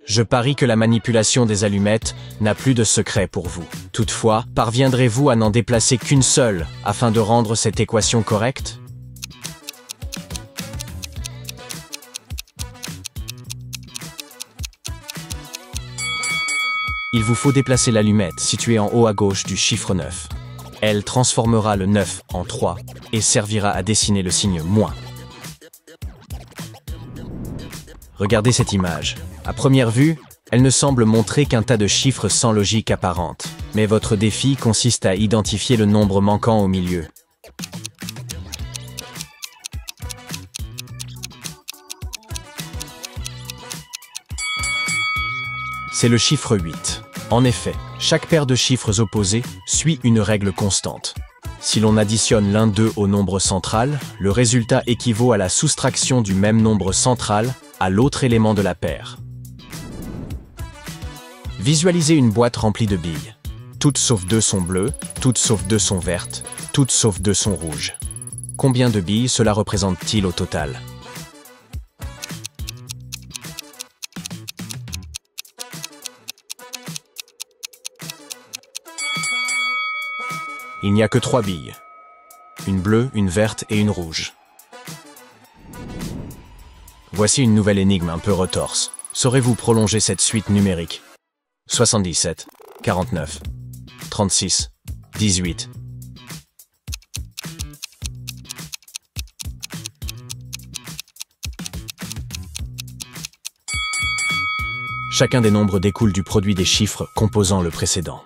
Je parie que la manipulation des allumettes n'a plus de secret pour vous. Toutefois, parviendrez-vous à n'en déplacer qu'une seule afin de rendre cette équation correcte? Il vous faut déplacer l'allumette située en haut à gauche du chiffre 9. Elle transformera le 9 en 3 et servira à dessiner le signe moins. Regardez cette image. À première vue, elle ne semble montrer qu'un tas de chiffres sans logique apparente. Mais votre défi consiste à identifier le nombre manquant au milieu. C'est le chiffre 8. En effet, chaque paire de chiffres opposés suit une règle constante. Si l'on additionne l'un d'eux au nombre central, le résultat équivaut à la soustraction du même nombre central à l'autre élément de la paire. Visualisez une boîte remplie de billes. Toutes sauf 2 sont bleues, toutes sauf 2 sont vertes, toutes sauf 2 sont rouges. Combien de billes cela représente-t-il au total? Il n'y a que 3 billes. Une bleue, une verte et une rouge. Voici une nouvelle énigme un peu retorse. Saurez-vous prolonger cette suite numérique? 77, 49, 36, 18. Chacun des nombres découle du produit des chiffres composant le précédent.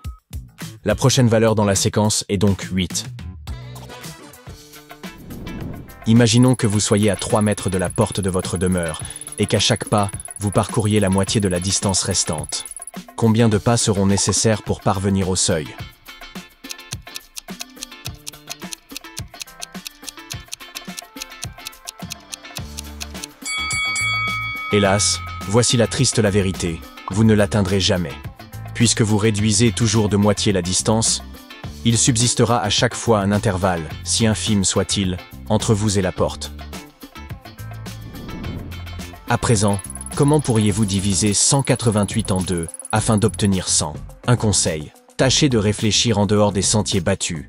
La prochaine valeur dans la séquence est donc 8. Imaginons que vous soyez à 3 mètres de la porte de votre demeure et qu'à chaque pas, vous parcouriez la moitié de la distance restante. Combien de pas seront nécessaires pour parvenir au seuil? Hélas, voici la triste vérité, vous ne l'atteindrez jamais. Puisque vous réduisez toujours de moitié la distance, il subsistera à chaque fois un intervalle, si infime soit-il, entre vous et la porte. À présent, comment pourriez-vous diviser 188 en 2 afin d'obtenir 100? Un conseil, tâchez de réfléchir en dehors des sentiers battus.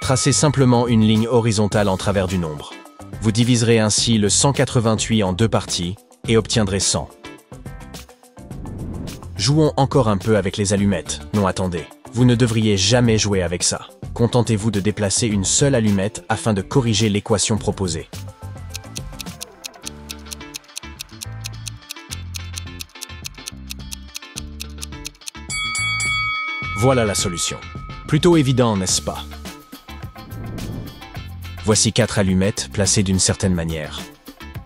Tracez simplement une ligne horizontale en travers du nombre. Vous diviserez ainsi le 188 en 2 parties et obtiendrez 100. Jouons encore un peu avec les allumettes. Non, attendez. Vous ne devriez jamais jouer avec ça. Contentez-vous de déplacer une seule allumette afin de corriger l'équation proposée. Voilà la solution. Plutôt évident, n'est-ce pas? Voici 4 allumettes placées d'une certaine manière.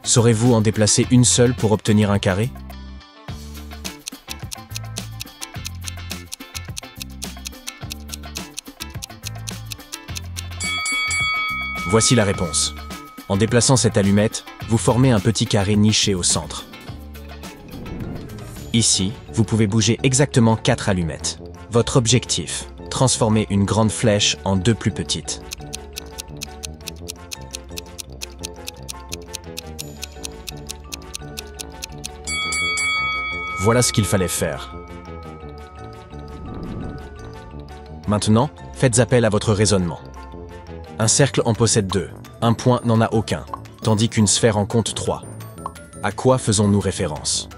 Saurez-vous en déplacer une seule pour obtenir un carré? Voici la réponse. En déplaçant cette allumette, vous formez un petit carré niché au centre. Ici, vous pouvez bouger exactement 4 allumettes. Votre objectif, transformer une grande flèche en 2 plus petites. Voilà ce qu'il fallait faire. Maintenant, faites appel à votre raisonnement. Un cercle en possède 2, un point n'en a aucun, tandis qu'une sphère en compte 3. À quoi faisons-nous référence?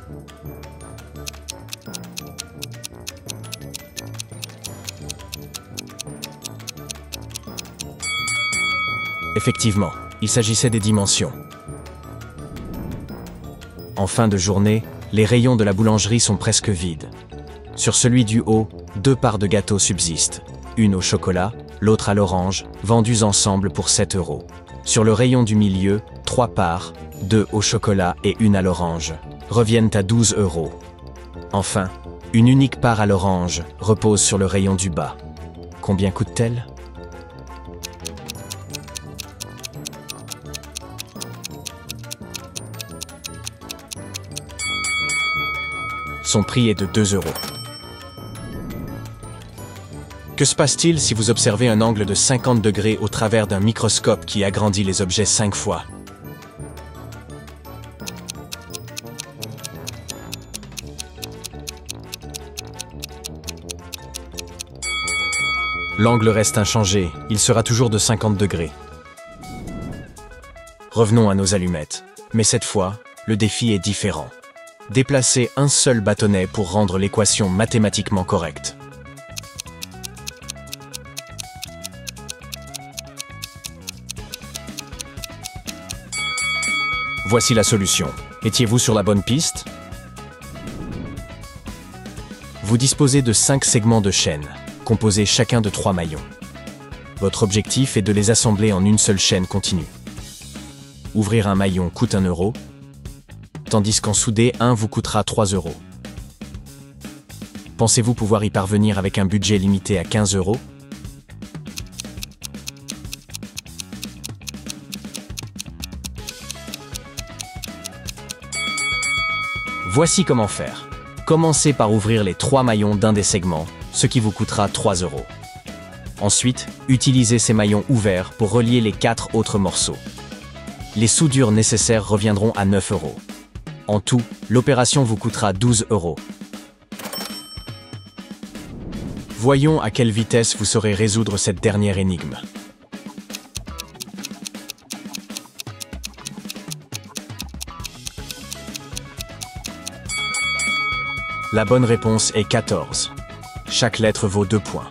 Effectivement, il s'agissait des dimensions. En fin de journée, les rayons de la boulangerie sont presque vides. Sur celui du haut, 2 parts de gâteau subsistent, une au chocolat, l'autre à l'orange, vendues ensemble pour 7 €. Sur le rayon du milieu, 3 parts, 2 au chocolat et une à l'orange, reviennent à 12 €. Enfin, une unique part à l'orange repose sur le rayon du bas. Combien coûte-t-elle? Son prix est de 2 €. Que se passe-t-il si vous observez un angle de 50 degrés au travers d'un microscope qui agrandit les objets 5 fois? L'angle reste inchangé, il sera toujours de 50 degrés. Revenons à nos allumettes, mais cette fois, le défi est différent. Déplacez un seul bâtonnet pour rendre l'équation mathématiquement correcte. Voici la solution. Étiez-vous sur la bonne piste? Vous disposez de 5 segments de chaîne, composés chacun de 3 maillons. Votre objectif est de les assembler en une seule chaîne continue. Ouvrir un maillon coûte 1 €, tandis qu'en souder un vous coûtera 3 €. Pensez-vous pouvoir y parvenir avec un budget limité à 15 €? Voici comment faire. Commencez par ouvrir les 3 maillons d'un des segments, ce qui vous coûtera 3 €. Ensuite, utilisez ces maillons ouverts pour relier les 4 autres morceaux. Les soudures nécessaires reviendront à 9 €. En tout, l'opération vous coûtera 12 €. Voyons à quelle vitesse vous saurez résoudre cette dernière énigme. La bonne réponse est 14. Chaque lettre vaut 2 points.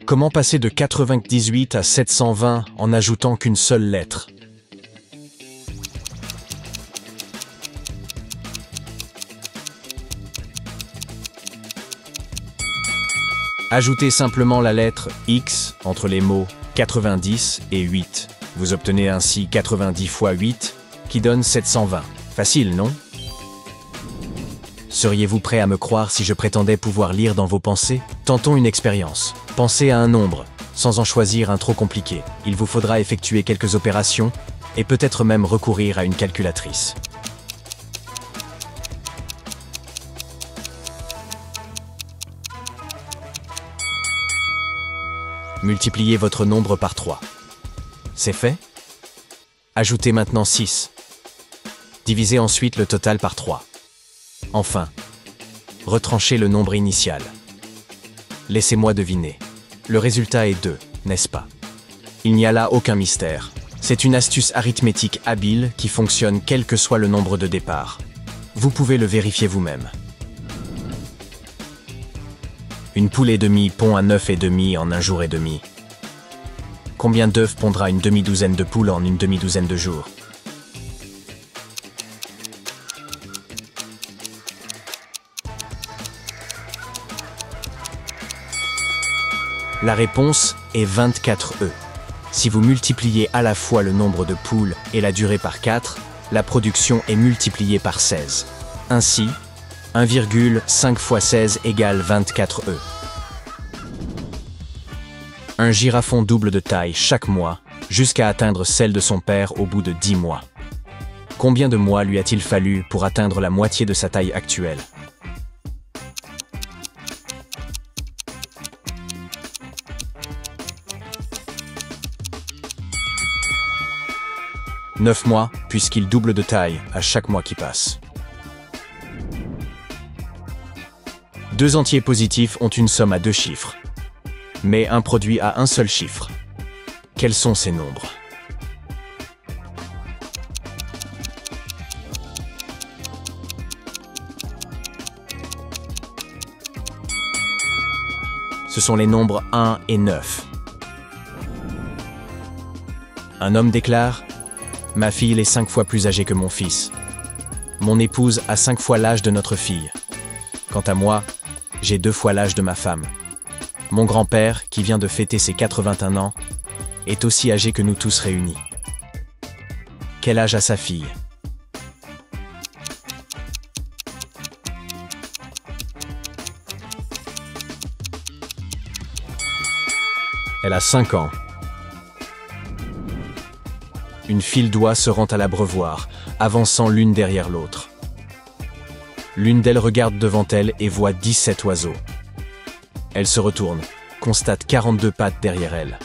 Comment passer de 98 à 720 en n'ajoutant qu'une seule lettre? Ajoutez simplement la lettre X entre les mots 90 et 8. Vous obtenez ainsi 90 fois 8, qui donne 720. Facile, non? Seriez-vous prêt à me croire si je prétendais pouvoir lire dans vos pensées? Tentons une expérience. Pensez à un nombre, sans en choisir un trop compliqué. Il vous faudra effectuer quelques opérations et peut-être même recourir à une calculatrice. Multipliez votre nombre par 3. C'est fait? Ajoutez maintenant 6. Divisez ensuite le total par 3. Enfin, retranchez le nombre initial. Laissez-moi deviner. Le résultat est 2, n'est-ce pas? Il n'y a là aucun mystère. C'est une astuce arithmétique habile qui fonctionne quel que soit le nombre de départ. Vous pouvez le vérifier vous-même. Une poule et demie pond un œuf et demi en un jour et demi. Combien d'œufs pondra une demi-douzaine de poules en une demi-douzaine de jours? La réponse est 24 œufs. Si vous multipliez à la fois le nombre de poules et la durée par 4, la production est multipliée par 16. Ainsi, 1,5 fois 16 égale 24 œufs. Un girafon double de taille chaque mois, jusqu'à atteindre celle de son père au bout de 10 mois. Combien de mois lui a-t-il fallu pour atteindre la moitié de sa taille actuelle? « 9 mois, puisqu'il double de taille à chaque mois qui passe. » Deux entiers positifs ont une somme à 2 chiffres, mais un produit à un seul chiffre. Quels sont ces nombres? Ce sont les nombres 1 et 9. Un homme déclare: « Ma fille est 5 fois plus âgée que mon fils. Mon épouse a 5 fois l'âge de notre fille. Quant à moi, j'ai 2 fois l'âge de ma femme. Mon grand-père, qui vient de fêter ses 81 ans, est aussi âgé que nous tous réunis. Quel âge a sa fille? » Elle a 5 ans. Une file d'oies se rend à l'abreuvoir, avançant l'une derrière l'autre. L'une d'elles regarde devant elle et voit 17 oiseaux. Elle se retourne, constate 42 pattes derrière elle.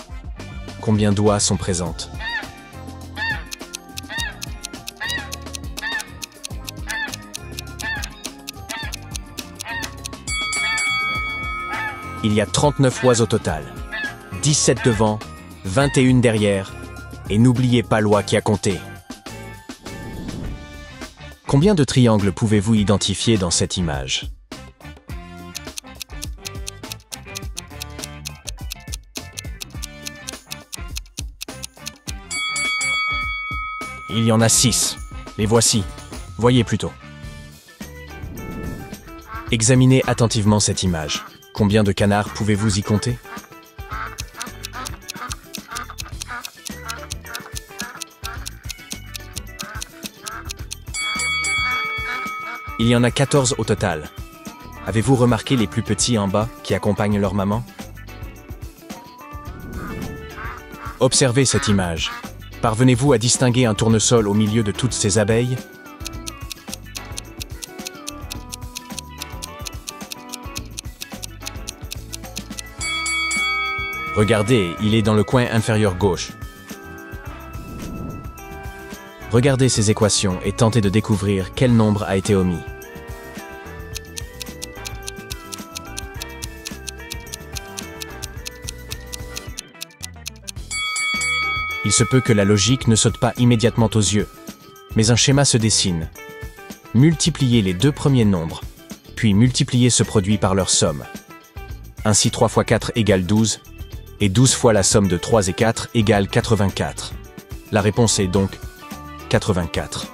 Combien d'oies sont présentes? Il y a 39 oies au total. 17 devant, 21 derrière, et n'oubliez pas l'oie qui a compté. Combien de triangles pouvez-vous identifier dans cette image? Il y en a 6. Les voici. Voyez plutôt. Examinez attentivement cette image. Combien de canards pouvez-vous y compter? Il y en a 14 au total. Avez-vous remarqué les plus petits en bas qui accompagnent leur maman? Observez cette image. Parvenez-vous à distinguer un tournesol au milieu de toutes ces abeilles? Regardez, il est dans le coin inférieur gauche. Regardez ces équations et tentez de découvrir quel nombre a été omis. Il se peut que la logique ne saute pas immédiatement aux yeux, mais un schéma se dessine. Multipliez les deux premiers nombres, puis multipliez ce produit par leur somme. Ainsi 3 fois 4 égale 12, et 12 fois la somme de 3 et 4 égale 84. La réponse est donc 84.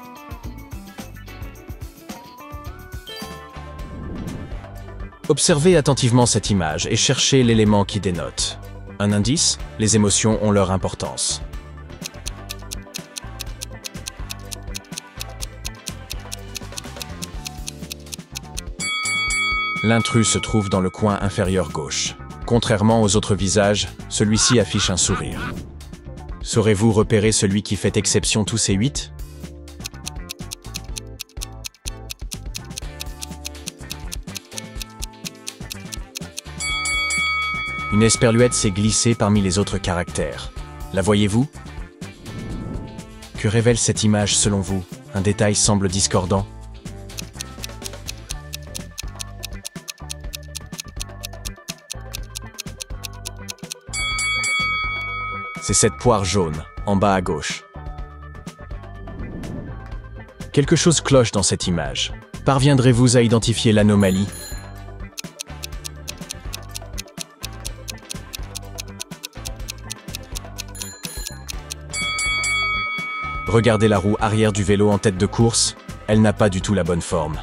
Observez attentivement cette image et cherchez l'élément qui dénote. Un indice, les émotions ont leur importance. L'intrus se trouve dans le coin inférieur gauche. Contrairement aux autres visages, celui-ci affiche un sourire. Saurez-vous repérer celui qui fait exception tous ces 8? Une esperluette s'est glissée parmi les autres caractères. La voyez-vous? Que révèle cette image selon vous? Un détail semble discordant. C'est cette poire jaune, en bas à gauche. Quelque chose cloche dans cette image. Parviendrez-vous à identifier l'anomalie? Regardez la roue arrière du vélo en tête de course, elle n'a pas du tout la bonne forme.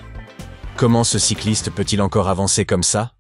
Comment ce cycliste peut-il encore avancer comme ça?